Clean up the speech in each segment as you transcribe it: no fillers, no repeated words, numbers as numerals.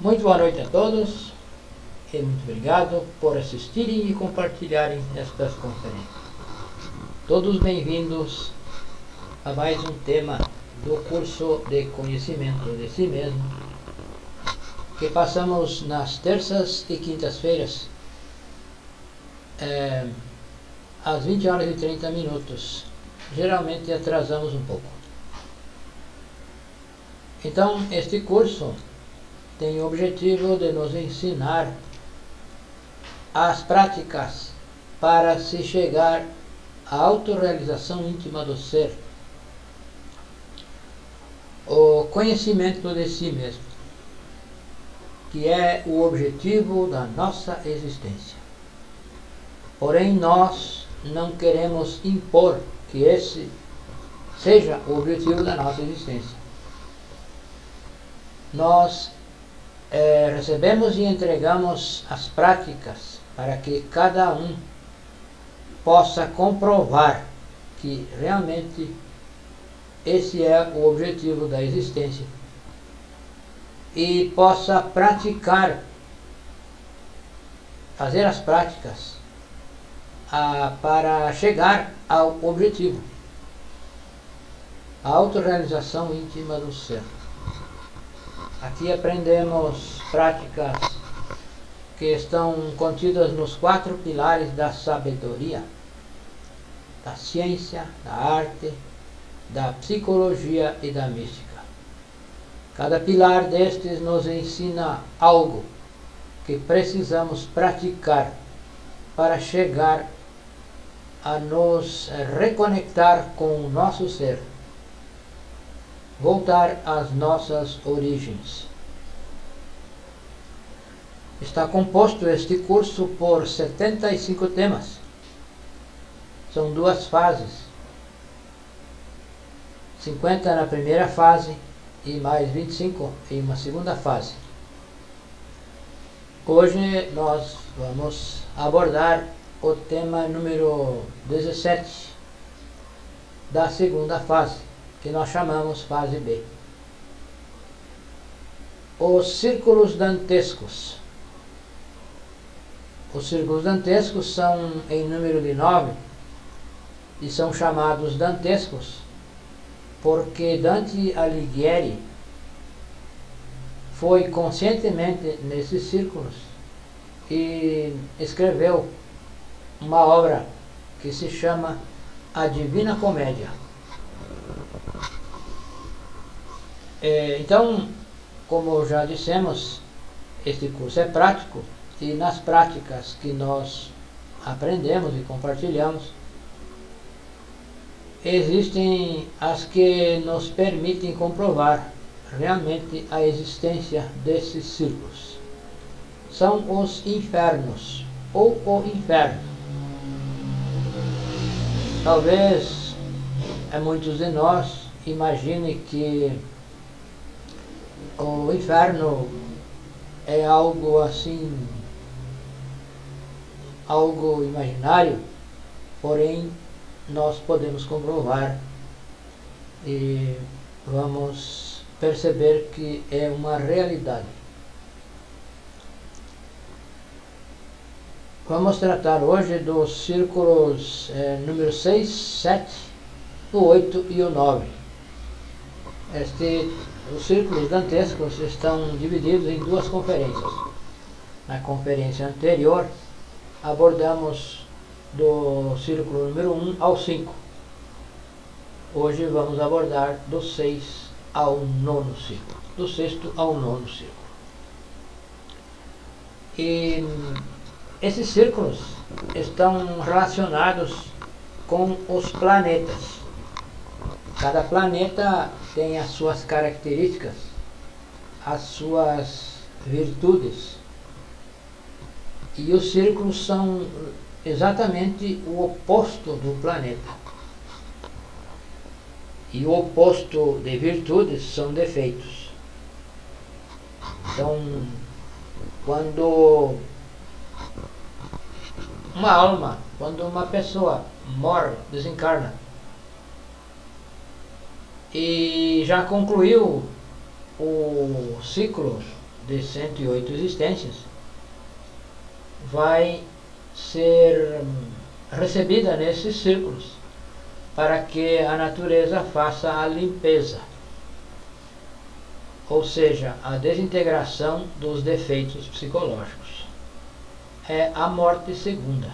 Muito boa noite a todos e muito obrigado por assistirem e compartilharem estas conferências. Todos bem-vindos a mais um tema do curso de conhecimento de si mesmo, que passamos nas terças e quintas-feiras, às 20 horas e 30 minutos. Geralmente atrasamos um pouco. Então, este curso tem o objetivo de nos ensinar as práticas para se chegar à autorrealização íntima do ser, o conhecimento de si mesmo, que é o objetivo da nossa existência. Porém, nós não queremos impor que esse seja o objetivo da nossa existência. Nós recebemos e entregamos as práticas para que cada um possa comprovar que realmente esse é o objetivo da existência e possa praticar, fazer as práticas para chegar ao objetivo, a autorrealização íntima do ser. Aqui aprendemos práticas que estão contidas nos 4 pilares da sabedoria, da ciência, da arte, da psicologia e da mística. Cada pilar destes nos ensina algo que precisamos praticar para chegar a nos reconectar com o nosso ser, voltar às nossas origens. Está composto este curso por 75 temas. São 2 fases. 50 na primeira fase e mais 25 em uma segunda fase. Hoje nós vamos abordar o tema número 17 da segunda fase, que nós chamamos fase B. Os círculos dantescos. Os círculos dantescos são em número de 9 e são chamados dantescos porque Dante Alighieri foi conscientemente nesses círculos e escreveu uma obra que se chama A Divina Comédia. Então, como já dissemos, este curso é prático e nas práticas que nós aprendemos e compartilhamos, existem as que nos permitem comprovar realmente a existência desses círculos. São os infernos, ou o inferno. Talvez muitos de nós imaginem que o inferno é algo assim, algo imaginário, porém nós podemos comprovar e vamos perceber que é uma realidade. Vamos tratar hoje dos círculos número 6, 7, o 8 e o 9. Os círculos dantescos estão divididos em 2 conferências. Na conferência anterior, abordamos do círculo número 1 ao 5. Hoje vamos abordar do 6 ao 9º círculo. Do 6º ao 9º círculo. E esses círculos estão relacionados com os planetas. Cada planeta tem as suas características, as suas virtudes. E os círculos são exatamente o oposto do planeta. E o oposto de virtudes são defeitos. Então, quando uma pessoa morre, desencarna, e já concluiu o ciclo de 108 existências vai ser recebida nesses círculos para que a natureza faça a limpeza, ou seja, a desintegração dos defeitos psicológicos. É a morte segunda.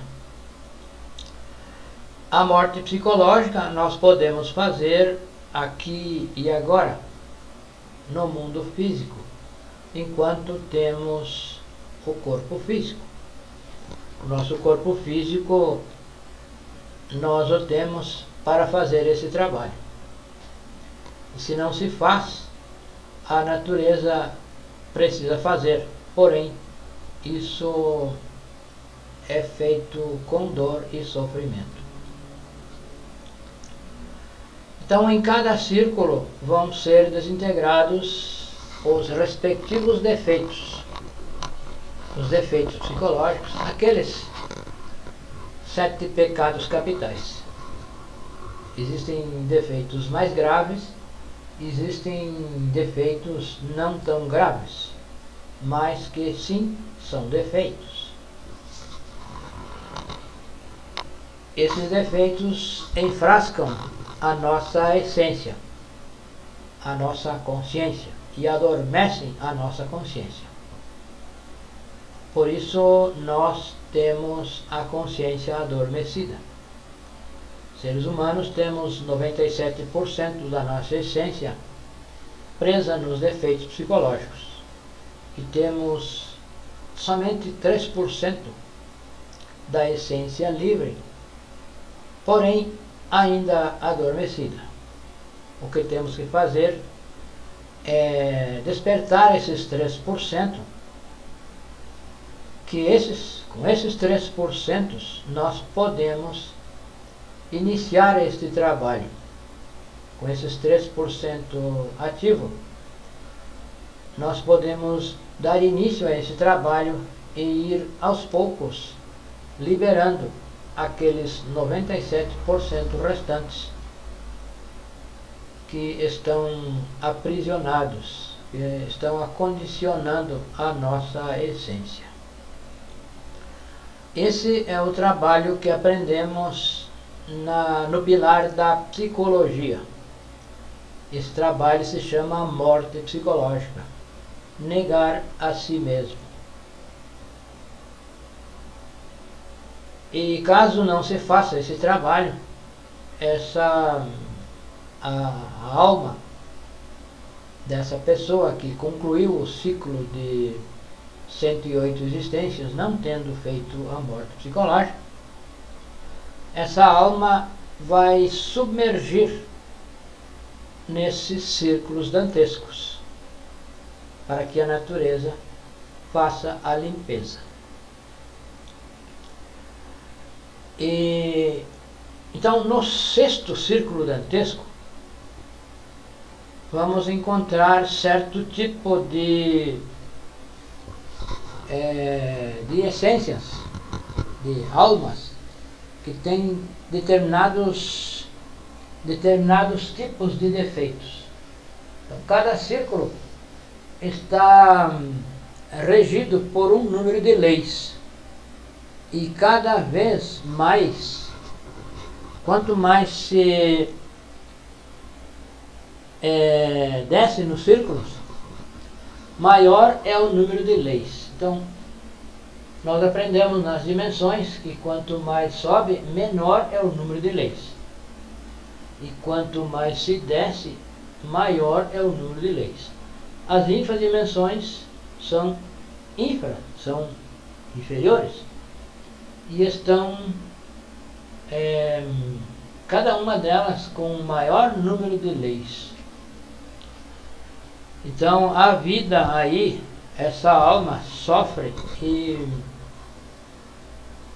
A morte psicológica nós podemos fazer aqui e agora, no mundo físico, enquanto temos o corpo físico. O nosso corpo físico, nós o temos para fazer esse trabalho. E se não se faz, a natureza precisa fazer, porém, isso é feito com dor e sofrimento. Então, em cada círculo vão ser desintegrados os respectivos defeitos, os defeitos psicológicos, aqueles 7 pecados capitais. Existem defeitos mais graves, existem defeitos não tão graves, mas que sim são defeitos. Esses defeitos enfrascam a nossa essência, a nossa consciência, e adormecem a nossa consciência. Por isso nós temos a consciência adormecida. Seres humanos temos 97% da nossa essência presa nos defeitos psicológicos e temos somente 3% da essência livre, porém ainda adormecida. O que temos que fazer é despertar esses 3%, com esses 3% nós podemos iniciar este trabalho. Com esses 3% ativo, nós podemos dar início a esse trabalho e ir aos poucos liberando aqueles 97% restantes que estão aprisionados, que estão acondicionando a nossa essência. Esse é o trabalho que aprendemos no pilar da psicologia. Esse trabalho se chama morte psicológica, negar a si mesmo. E caso não se faça esse trabalho, a alma dessa pessoa que concluiu o ciclo de 108 existências, não tendo feito a morte psicológica, essa alma vai submergir nesses círculos dantescos, para que a natureza faça a limpeza. E então, no 6º círculo dantesco, vamos encontrar certo tipo de essências, de almas, que têm determinados tipos de defeitos. Então, cada círculo está regido por um número de leis. E cada vez mais, quanto mais se desce nos círculos, maior é o número de leis. Então, nós aprendemos nas dimensões que quanto mais sobe, menor é o número de leis. E quanto mais se desce, maior é o número de leis. As infradimensões são inferiores. E estão, cada uma delas, com um maior número de leis. Então, a vida aí, essa alma sofre e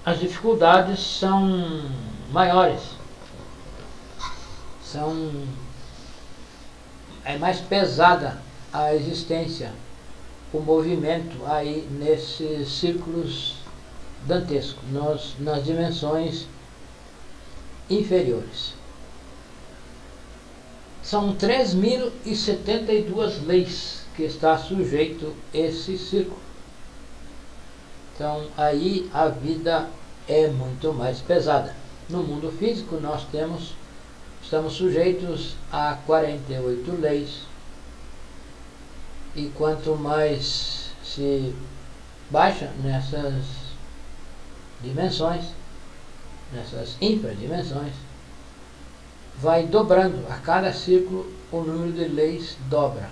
as dificuldades são maiores. É mais pesada a existência, o movimento aí nesses círculos dantesco, nas dimensões inferiores. São 3.072 leis que está sujeito a esse círculo. Então aí a vida é muito mais pesada. No mundo físico nós estamos sujeitos a 48 leis, e quanto mais se baixa nessas dimensões, nessas infradimensões, vai dobrando. A cada círculo o número de leis dobra.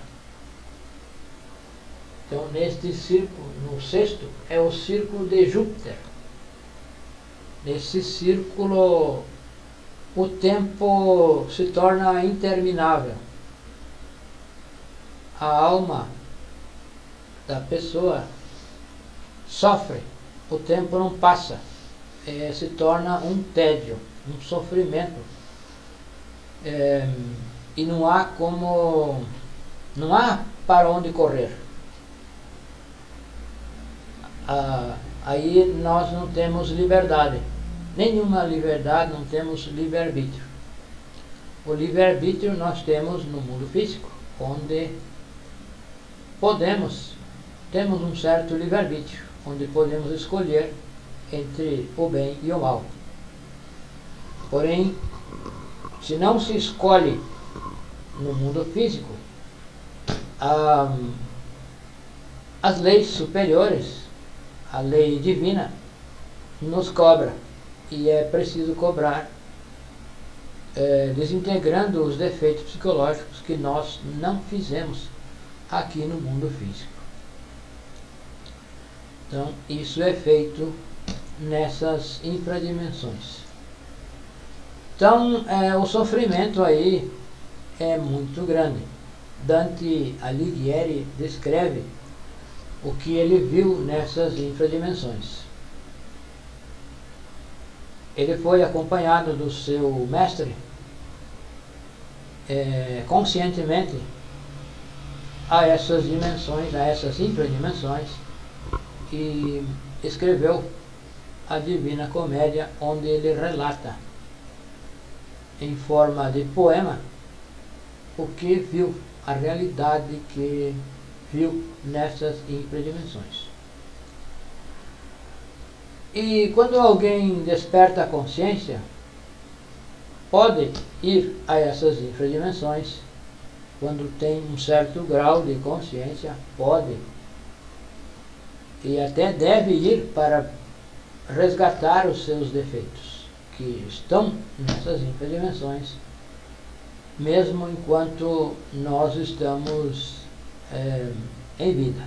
Então neste círculo, no sexto, é o círculo de Júpiter. Nesse círculo o tempo se torna interminável. A alma da pessoa sofre, o tempo não passa, se torna um tédio, um sofrimento, e não há para onde correr. Aí nós não temos liberdade, nenhuma liberdade, não temos livre-arbítrio. O livre-arbítrio nós temos no mundo físico, onde temos um certo livre-arbítrio, onde podemos escolher entre o bem e o mal. Porém, se não se escolhe no mundo físico, as leis superiores, a lei divina, nos cobra, e é preciso cobrar, desintegrando os defeitos psicológicos que nós não fizemos aqui no mundo físico. Então isso é feito nessas infradimensões. Então o sofrimento aí é muito grande. Dante Alighieri descreve o que ele viu nessas infradimensões. Ele foi acompanhado do seu mestre, conscientemente, a essas dimensões, a essas infradimensões, e escreveu a Divina Comédia, onde ele relata em forma de poema o que viu, a realidade que viu nessas infradimensões. E quando alguém desperta a consciência, pode ir a essas infradimensões. Quando tem um certo grau de consciência, pode e até deve ir para resgatar os seus defeitos, que estão nessas infradimensões, mesmo enquanto nós estamos em vida.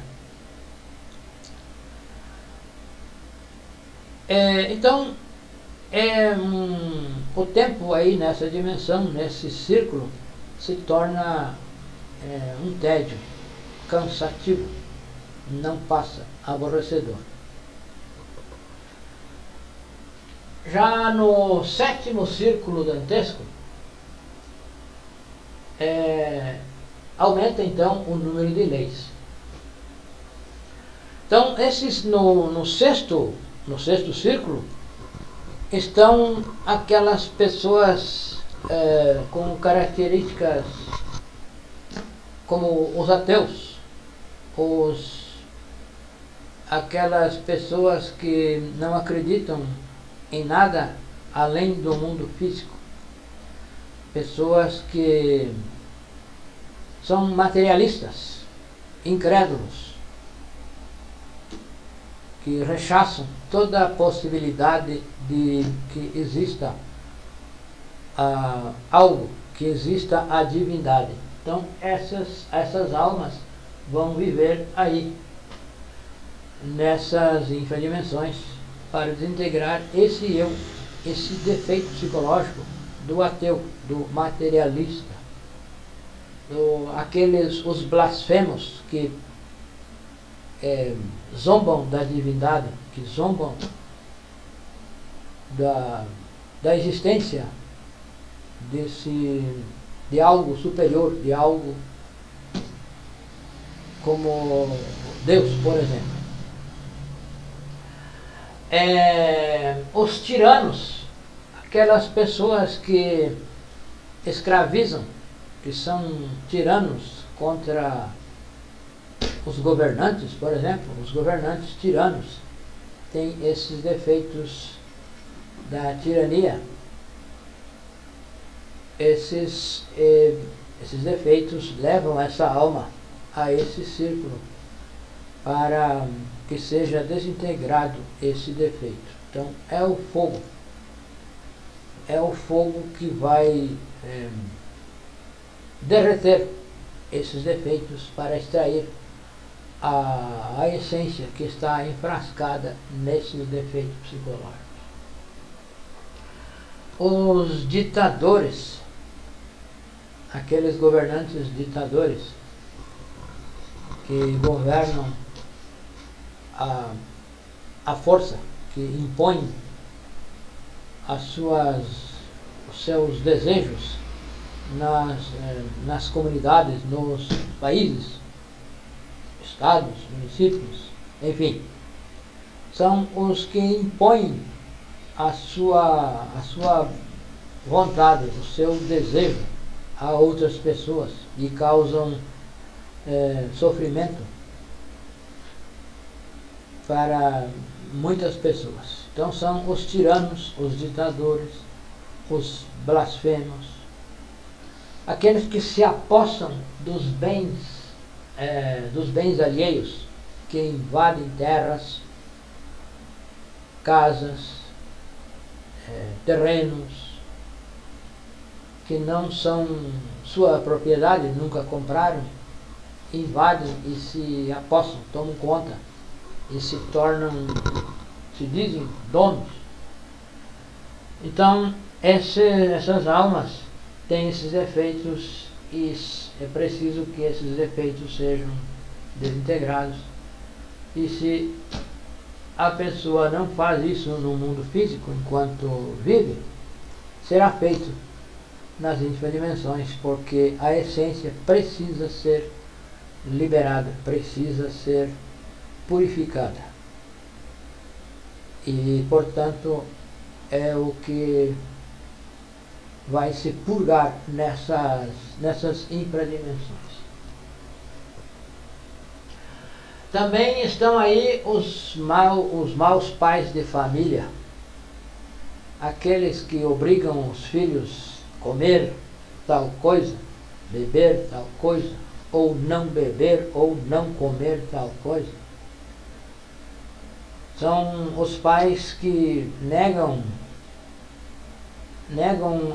Então, o tempo aí nessa dimensão, nesse círculo, se torna um tédio, cansativo, não passa, aborrecedor. Já no sétimo círculo dantesco, aumenta então o número de leis. Então esses no sexto círculo estão aquelas pessoas com características como os ateus, aquelas pessoas que não acreditam em nada além do mundo físico, pessoas que são materialistas, incrédulos, que rechaçam toda a possibilidade de que exista algo, que exista a divindade. Então essas almas vão viver aí, nessas infradimensões, para desintegrar esse eu, esse defeito psicológico do ateu, do materialista, os blasfemos que zombam da divindade, que zombam da existência de algo superior, de algo como Deus, por exemplo. Os tiranos, aquelas pessoas que escravizam, que são tiranos contra os governantes, por exemplo, os governantes tiranos têm esses defeitos da tirania. Esses defeitos levam essa alma a esse círculo para que seja desintegrado esse defeito. Então é o fogo que vai derreter esses defeitos para extrair a essência que está enfrascada nesses defeitos psicológicos. Os ditadores, aqueles governantes ditadores que governam a força, que impõem os seus desejos nas comunidades, nos países, estados, municípios, enfim, são os que impõem a sua vontade, o seu desejo a outras pessoas e causam sofrimento para muitas pessoas. Então são os tiranos, os ditadores, os blasfemos, aqueles que se apossam dos bens alheios, que invadem terras, casas, terrenos, que não são sua propriedade, nunca compraram, invadem e se apossam, tomam conta e se dizem donos. Então essas almas têm esses efeitos e é preciso que esses efeitos sejam desintegrados. E se a pessoa não faz isso no mundo físico enquanto vive, será feito nas íntimas dimensões, porque a essência precisa ser liberada, precisa ser purificada. E, portanto, é o que vai se purgar nessas infradimensões. Também estão aí os maus pais de família, aqueles que obrigam os filhos a comer tal coisa, beber tal coisa, ou não beber ou não comer tal coisa. São os pais que negam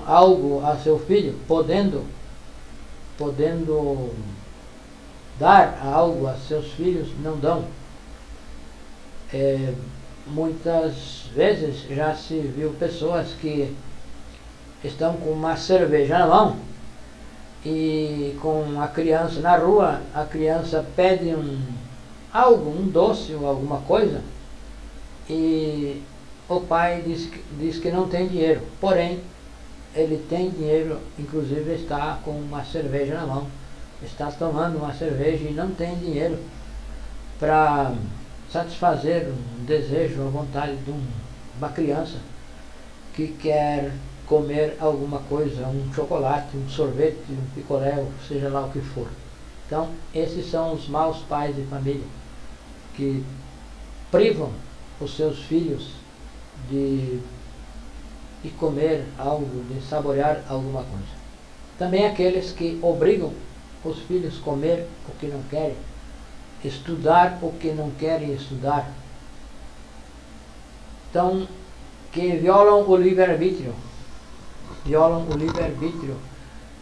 algo a seu filho, podendo dar algo a seus filhos, não dão. Muitas vezes já se viu pessoas que estão com uma cerveja na mão e com a criança na rua, a criança pede um doce ou alguma coisa, e o pai diz que não tem dinheiro, porém ele tem dinheiro, inclusive está com uma cerveja na mão, está tomando uma cerveja e não tem dinheiro para satisfazer um desejo, a vontade de uma criança que quer comer alguma coisa, um chocolate, um sorvete, um picolé, seja lá o que for. Então, esses são os maus pais de família que privam os seus filhos de comer algo, de saborear alguma coisa. Também aqueles que obrigam os filhos a comer o que não querem, estudar o que não querem estudar. Então, que violam o livre-arbítrio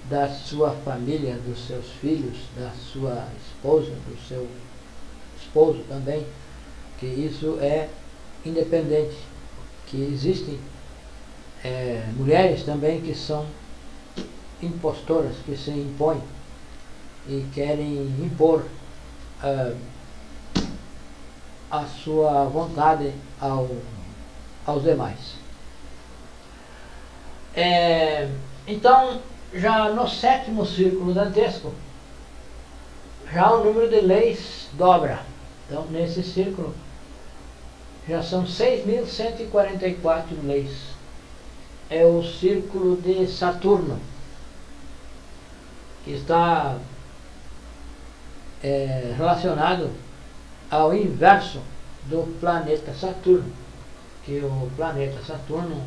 da sua família, dos seus filhos, da sua esposa, do seu esposo também, que isso é independente, que existem mulheres também que são impostoras, que se impõem e querem impor a sua vontade aos demais. Então, já no sétimo círculo dantesco, já o número de leis dobra. Então, nesse círculo, já são 6.144 leis. É o círculo de Saturno, que está relacionado ao inverso do planeta Saturno, que o planeta Saturno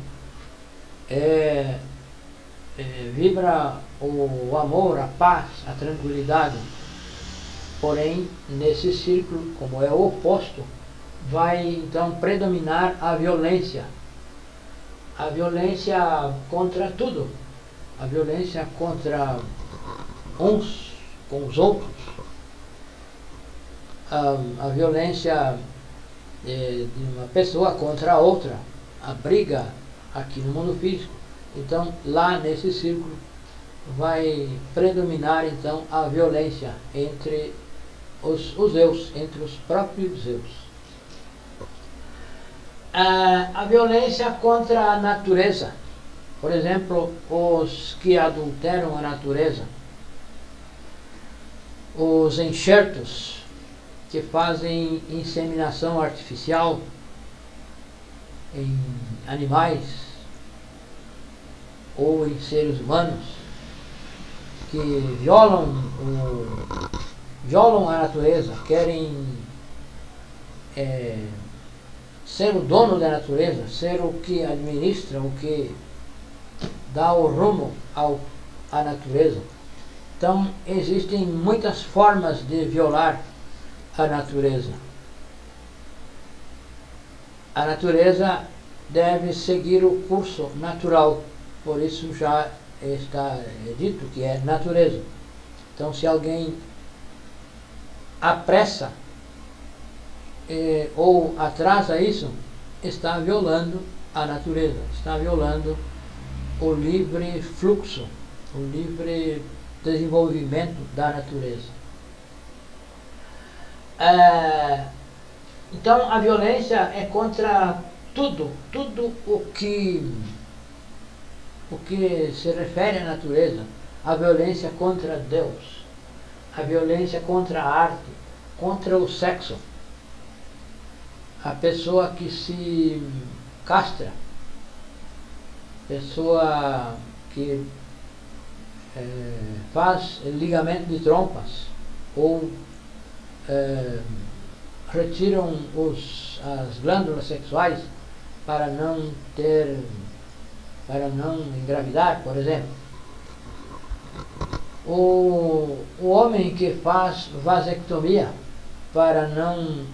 vibra o amor, a paz, a tranquilidade. Porém, nesse círculo, como é o oposto, vai então predominar a violência contra tudo, a violência contra uns com os outros, a violência de uma pessoa contra a outra, a briga aqui no mundo físico. Então, lá nesse círculo vai predominar então a violência entre os eus, entre os próprios eus. A violência contra a natureza, por exemplo, os que adulteram a natureza, os enxertos que fazem inseminação artificial em animais ou em seres humanos, que violam a natureza, querem ser o dono da natureza, ser o que administra, o que dá o rumo à natureza. Então, existem muitas formas de violar a natureza. A natureza deve seguir o curso natural, por isso já está dito que é natureza. Então, se alguém apressa ou atrasa isso, está violando a natureza, está violando o livre fluxo, o livre desenvolvimento da natureza. Então a violência é contra tudo o que se refere à natureza. A violência contra Deus, a violência contra a arte, contra o sexo. A pessoa que se castra, pessoa que faz ligamento de trompas ou retiram as glândulas sexuais para não engravidar, por exemplo. O homem que faz vasectomia para não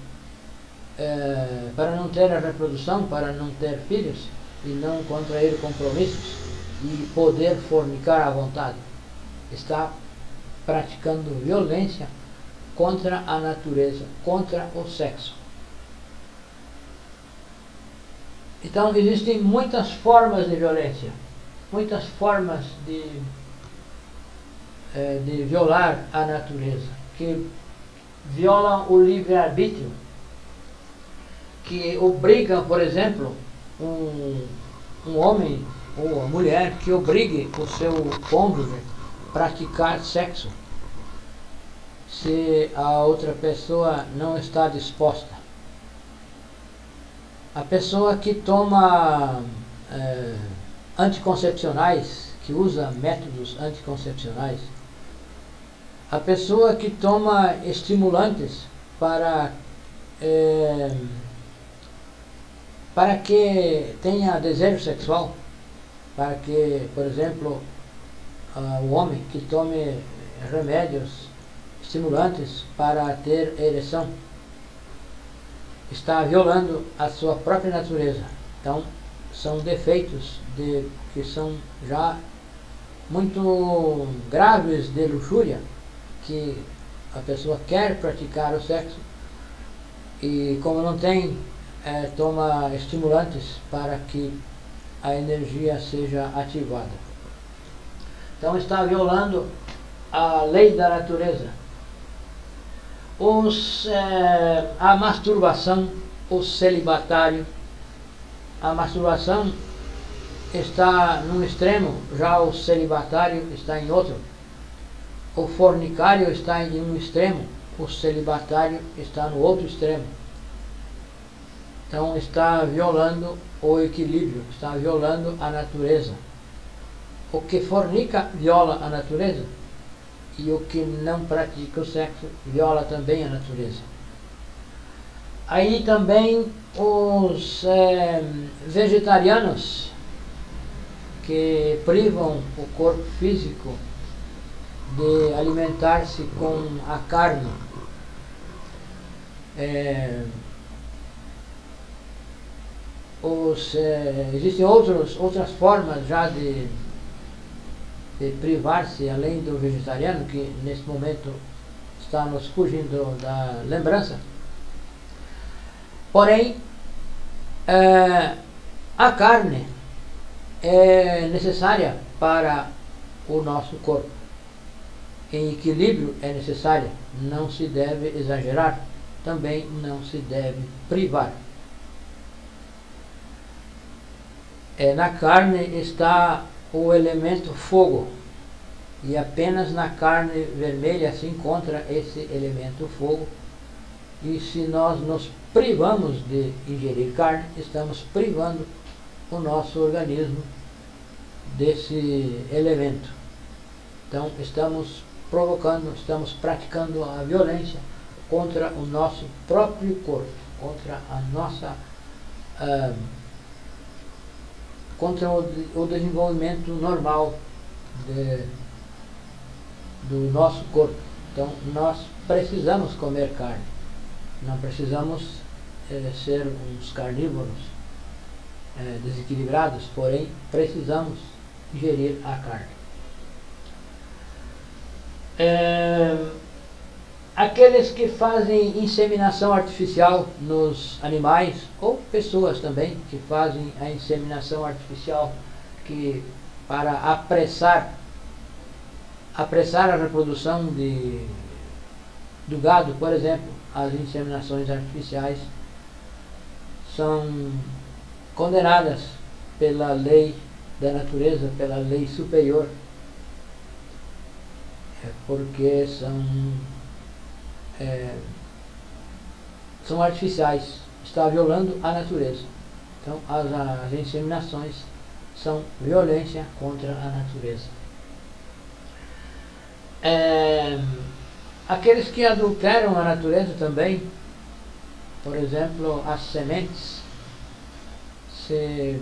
ter a reprodução, para não ter filhos e não contrair compromissos e poder fornicar à vontade, está praticando violência contra a natureza, contra o sexo. Então existem muitas formas de violência, muitas formas de violar a natureza, que violam o livre-arbítrio, que obrigam, por exemplo, um homem ou a mulher que obrigue o seu cônjuge a praticar sexo, se a outra pessoa não está disposta. A pessoa que toma anticoncepcionais, que usa métodos anticoncepcionais, a pessoa que toma estimulantes para que tenha desejo sexual, para que, por exemplo, o homem que tome remédios estimulantes para ter ereção, está violando a sua própria natureza. Então, são defeitos que são já muito graves de luxúria, que a pessoa quer praticar o sexo e, como não tem, toma estimulantes para que a energia seja ativada. Então está violando a lei da natureza. A masturbação, o celibatário. A masturbação está num extremo, já o celibatário está em outro. O fornicário está em um extremo, o celibatário está no outro extremo. Então está violando o equilíbrio, está violando a natureza. O que fornica viola a natureza e o que não pratica o sexo viola também a natureza. Aí também os vegetarianos que privam o corpo físico de alimentar-se com a carne. Existem outras formas já de privar-se além do vegetariano, que nesse momento está nos fugindo da lembrança. Porém, a carne é necessária para o nosso corpo. Em equilíbrio é necessária, não se deve exagerar, também não se deve privar. Na carne está o elemento fogo, e apenas na carne vermelha se encontra esse elemento fogo, e se nós nos privamos de ingerir carne, estamos privando o nosso organismo desse elemento. Então estamos praticando a violência contra o nosso próprio corpo, contra a nossa contra o desenvolvimento normal do nosso corpo. Então nós precisamos comer carne, não precisamos ser uns carnívoros desequilibrados, porém precisamos ingerir a carne. Aqueles que fazem inseminação artificial nos animais, ou pessoas também que fazem a inseminação artificial para apressar a reprodução do gado, por exemplo, as inseminações artificiais são condenadas pela lei da natureza, pela lei superior, porque são artificiais, está violando a natureza. Então as inseminações são violência contra a natureza. Aqueles que adulteram a natureza também, por exemplo, as sementes, se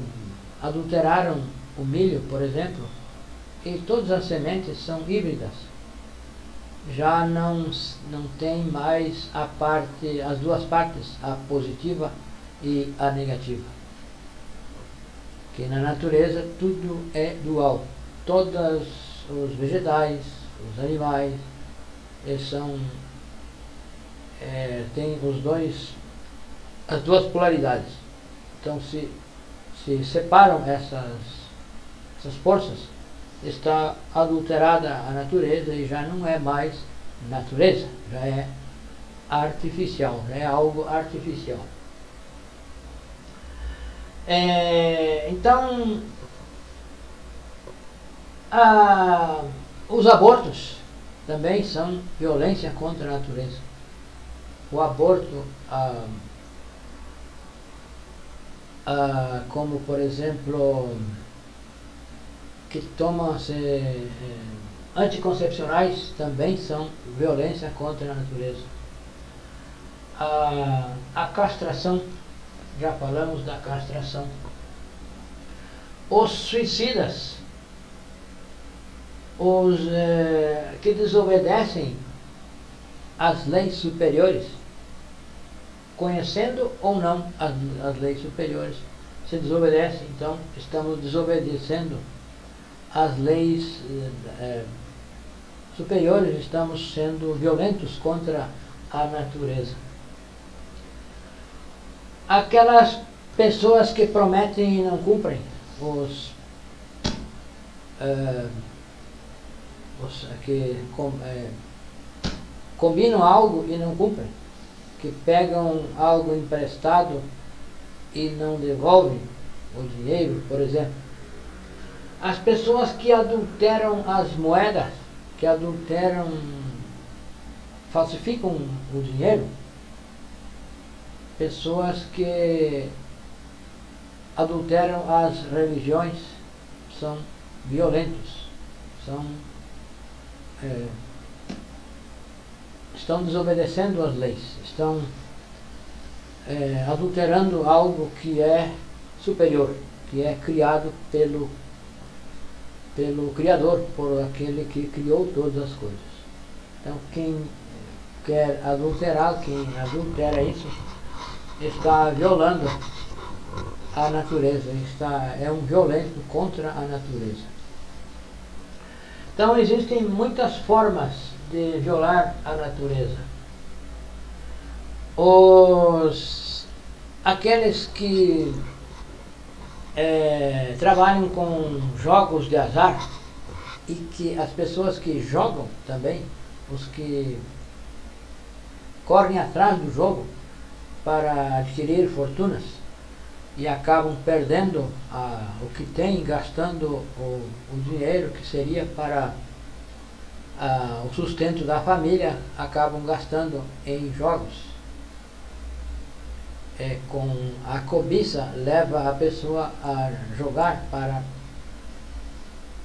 adulteraram o milho, por exemplo, e todas as sementes são híbridas, já não tem mais as duas partes, a positiva e a negativa. Que na natureza tudo é dual. Todos os vegetais, os animais, eles têm as duas polaridades. Então se separam essas forças, está adulterada a natureza e já não é mais natureza, já é artificial, já é algo artificial. Então, os abortos também são violência contra a natureza. O aborto, como por exemplo, que tomam-se anticoncepcionais, também são violência contra a natureza. A castração, já falamos da castração. Os suicidas, os que desobedecem às leis superiores, conhecendo ou não as leis superiores, se desobedecem, então estamos desobedecendo as leis superiores, estamos sendo violentos contra a natureza. Aquelas pessoas que prometem e não cumprem, que combinam algo e não cumprem, que pegam algo emprestado e não devolvem o dinheiro, por exemplo. As pessoas que adulteram as moedas, que falsificam o dinheiro, pessoas que adulteram as religiões, são violentos, são estão desobedecendo as leis, estão adulterando algo que é superior, que é criado pelo Criador, por aquele que criou todas as coisas. Então quem quer adulterar, quem adultera isso, está violando a natureza, é um violento contra a natureza. Então existem muitas formas de violar a natureza. Aqueles que trabalham com jogos de azar, e que as pessoas que jogam também, os que correm atrás do jogo para adquirir fortunas e acabam perdendo o que têm, gastando o dinheiro que seria para o sustento da família, acabam gastando em jogos. Com a cobiça leva a pessoa a jogar para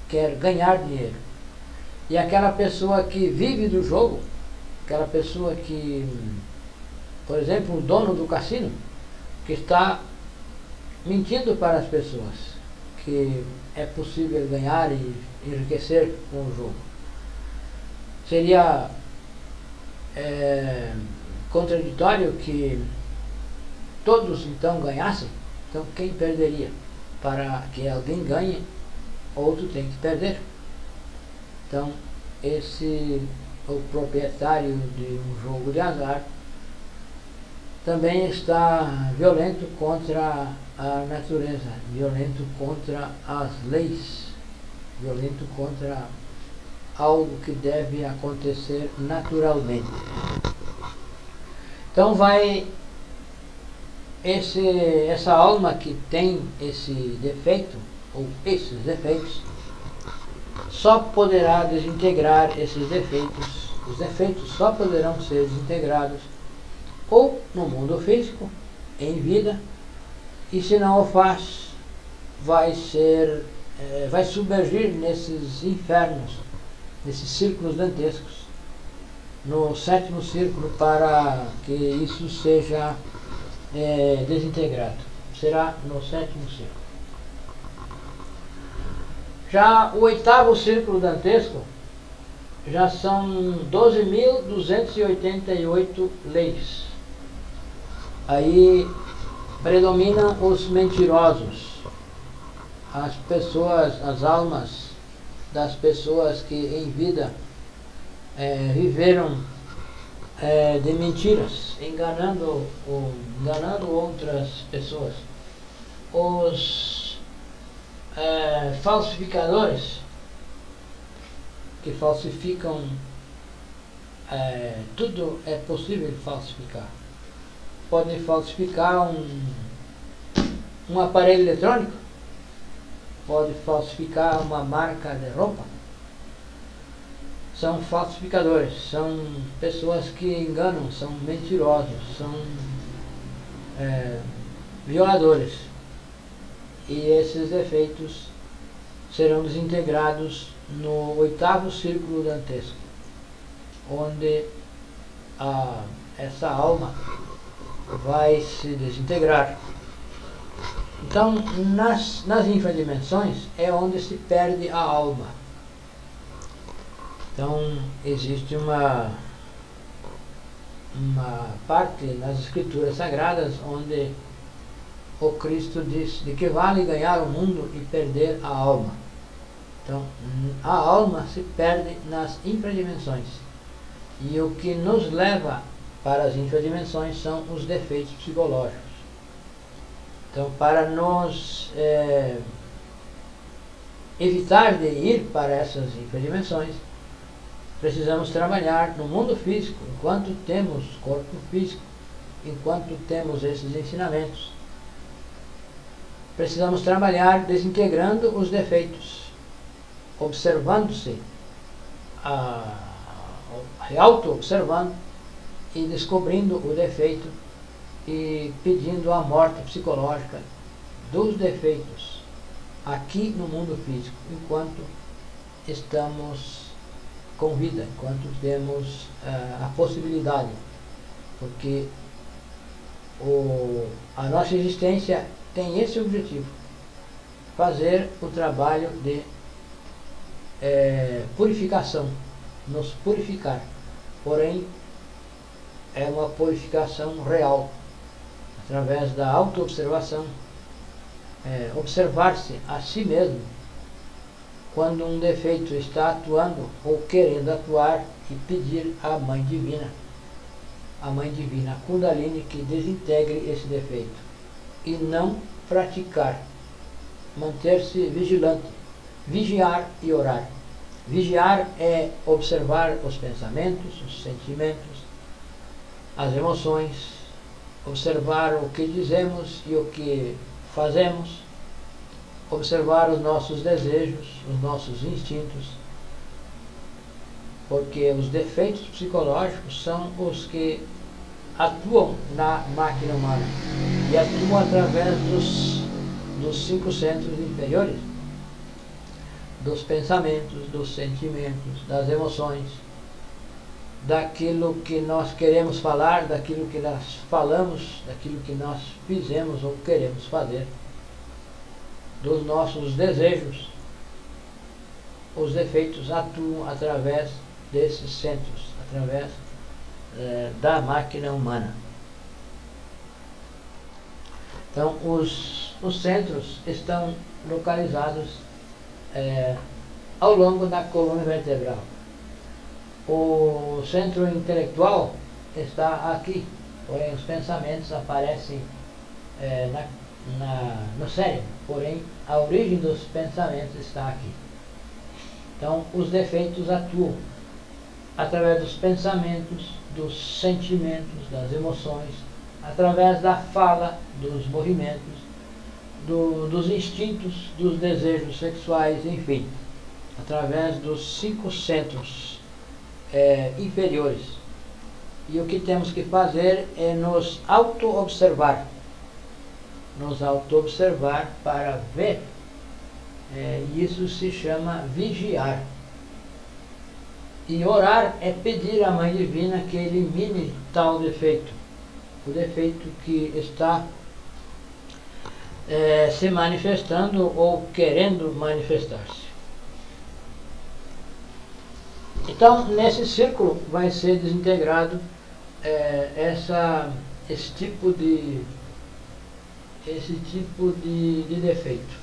quer ganhar dinheiro. E aquela pessoa que vive do jogo, aquela pessoa que, por exemplo, o dono do cassino, que está mentindo para as pessoas que é possível ganhar e enriquecer com o jogo. Seria contraditório que todos então ganhassem. Então quem perderia? Para que alguém ganhe, outro tem que perder. Então o proprietário de um jogo de azar também está violento contra a natureza, violento contra as leis, violento contra algo que deve acontecer naturalmente. Então essa alma que tem esse defeito, ou esses defeitos, só poderá desintegrar esses defeitos. Os defeitos só poderão ser desintegrados ou no mundo físico, em vida, e se não o faz, vai submergir nesses infernos, nesses círculos dantescos, no sétimo círculo, para que isso seja desintegrado. Será no sétimo círculo. Já o oitavo círculo dantesco já são 12.288 leis. Aí predominam os mentirosos, as pessoas, as almas das pessoas que em vida viveram de mentiras, enganando outras pessoas. Os falsificadores, que falsificam, tudo é possível falsificar. Podem falsificar um aparelho eletrônico, pode falsificar uma marca de roupa. São falsificadores, são pessoas que enganam, são mentirosos, são violadores. E esses defeitos serão desintegrados no oitavo círculo dantesco, onde essa alma vai se desintegrar. Então, nas infradimensões é onde se perde a alma. Então, existe uma parte nas escrituras sagradas onde o Cristo diz de que vale ganhar o mundo e perder a alma. Então, a alma se perde nas infradimensões. E o que nos leva para as infradimensões são os defeitos psicológicos. Então, para nos evitar de ir para essas infradimensões, precisamos trabalhar no mundo físico, enquanto temos corpo físico, enquanto temos esses ensinamentos. Precisamos trabalhar desintegrando os defeitos, observando-se, auto-observando e descobrindo o defeito e pedindo a morte psicológica dos defeitos aqui no mundo físico, enquanto estamos com vida, enquanto temos a possibilidade, porque a nossa existência tem esse objetivo: fazer o trabalho de purificação, nos purificar. Porém, é uma purificação real, através da autoobservação, observar-se a si mesmo quando um defeito está atuando ou querendo atuar, e pedir à Mãe Divina, a Kundalini, que desintegre esse defeito, e não praticar, manter-se vigilante, vigiar e orar. Vigiar é observar os pensamentos, os sentimentos, as emoções, observar o que dizemos e o que fazemos, observar os nossos desejos, os nossos instintos, porque os defeitos psicológicos são os que atuam na máquina humana e atuam através dos 5 centros inferiores, dos pensamentos, dos sentimentos, das emoções, daquilo que nós queremos falar, daquilo que nós falamos, daquilo que nós fizemos ou queremos fazer, dos nossos desejos. Os defeitos atuam através desses centros, através da máquina humana. Então, os centros estão localizados ao longo da coluna vertebral. O centro intelectual está aqui, porém os pensamentos aparecem no cérebro, porém a origem dos pensamentos está aqui. Então, os defeitos atuam através dos pensamentos, dos sentimentos, das emoções, através da fala, dos movimentos, dos instintos, dos desejos sexuais, enfim, através dos 5 centros inferiores. E o que temos que fazer é nos auto-observar, para ver. Isso se chama vigiar. E orar é pedir à Mãe Divina que elimine tal defeito, o defeito que está se manifestando ou querendo manifestar-se. Então, nesse círculo vai ser desintegrado esse tipo de defeito.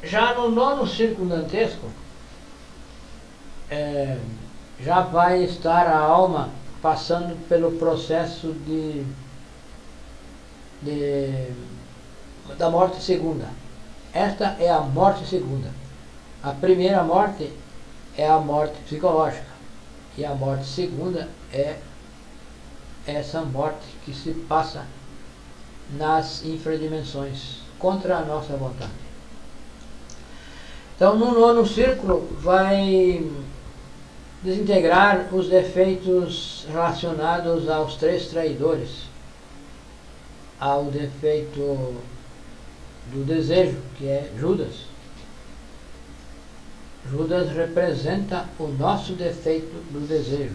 Já no 9º círculo dantesco, já vai estar a alma passando pelo processo da morte segunda. Esta é a morte segunda. A primeira morte é a morte psicológica, e a morte segunda é essa morte que se passa nas infradimensões, contra a nossa vontade. Então, no 9º círculo vai desintegrar os defeitos relacionados aos 3 traidores, ao defeito do desejo, que é Judas. Judas representa o nosso defeito do desejo.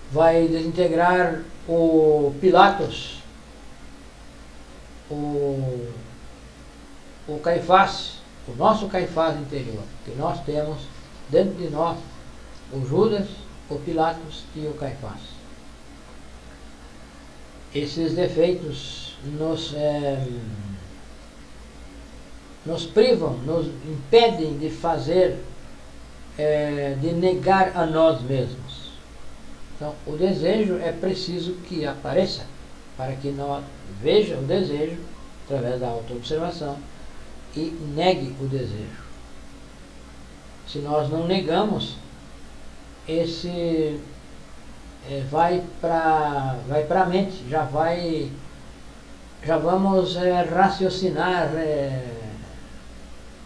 Vai desintegrar o Pilatos, o Caifás, o nosso Caifás interior, que nós temos dentro de nós, o Judas, o Pilatos e o Caifás. Esses defeitos nos privam, nos impedem de fazer, de negar a nós mesmos. Então, o desejo é preciso que apareça, para que nós veja o desejo através da autoobservação e negue o desejo. Se nós não negamos, esse vai para a mente, já vamos raciocinar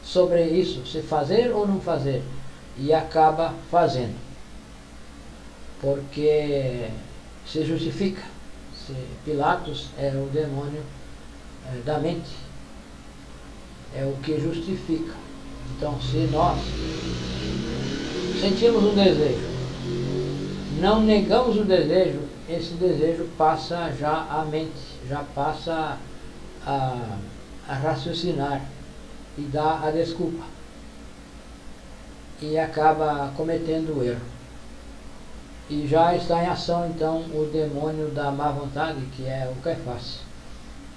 sobre isso, se fazer ou não fazer, e acaba fazendo, porque se justifica. Pilatos é o demônio da mente, é o que justifica. Então, se nós sentimos um desejo, não negamos o desejo, esse desejo passa já à mente, já passa a raciocinar e dá a desculpa. E acaba cometendo o erro. E já está em ação, então, o demônio da má vontade, que é o Caifás.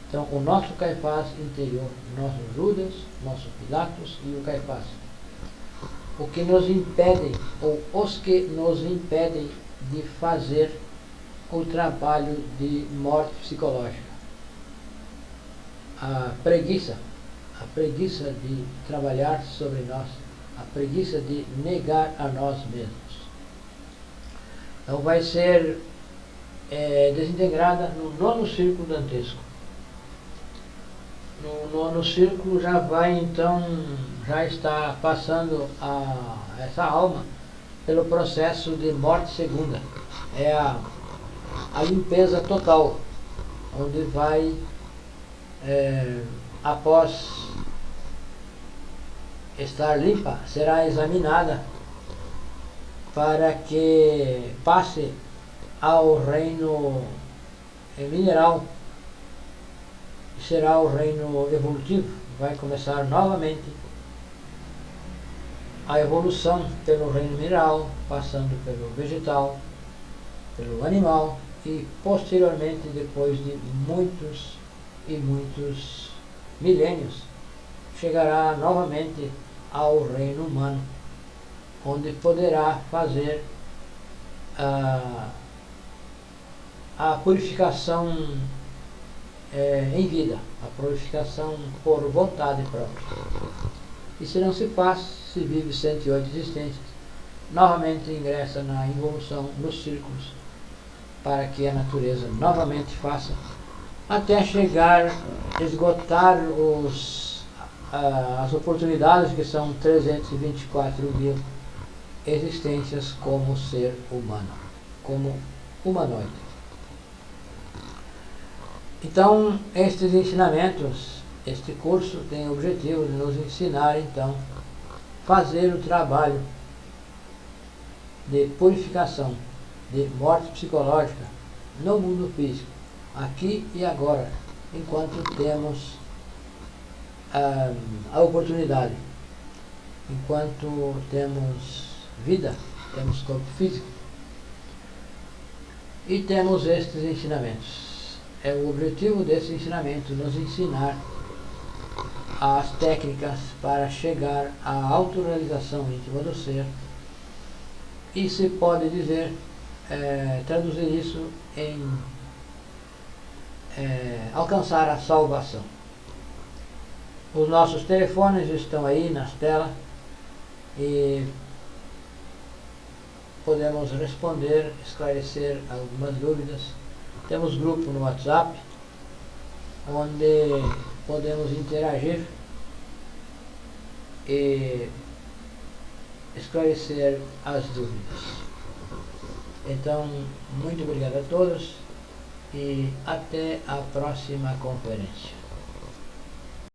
Então, o nosso Caifás interior, nosso Judas, nosso Pilatos e o Caifás. O que nos impedem, ou os que nos impedem de fazer o trabalho de morte psicológica. A preguiça de trabalhar sobre nós, a preguiça de negar a nós mesmos. Então vai ser desintegrada no nono círculo dantesco. No nono círculo já vai, então, já está passando essa alma pelo processo de morte segunda. É a limpeza total, onde vai, após estar limpa, será examinada para que passe ao reino mineral, que será o reino evolutivo. Vai começar novamente a evolução pelo reino mineral, passando pelo vegetal, pelo animal e posteriormente, depois de muitos e muitos milênios, chegará novamente ao reino humano, onde poderá fazer a purificação em vida, a purificação por vontade própria. E se não se faz, se vive 108 existências, novamente ingressa na evolução, nos círculos, para que a natureza novamente faça, até chegar, esgotar as oportunidades, que são 324.000 existências como ser humano, como humanoide. Então, estes ensinamentos, este curso tem o objetivo de nos ensinar, então, fazer o trabalho de purificação, de morte psicológica no mundo físico, aqui e agora, enquanto temos a oportunidade, enquanto temos vida, temos corpo físico e temos estes ensinamentos. É o objetivo desse ensinamento nos ensinar as técnicas para chegar à autorrealização íntima do ser, e se pode dizer, traduzir isso em alcançar a salvação. Os nossos telefones estão aí nas telas e podemos responder, esclarecer algumas dúvidas. Temos grupo no WhatsApp, onde podemos interagir e esclarecer as dúvidas. Então, muito obrigado a todos e até a próxima conferência.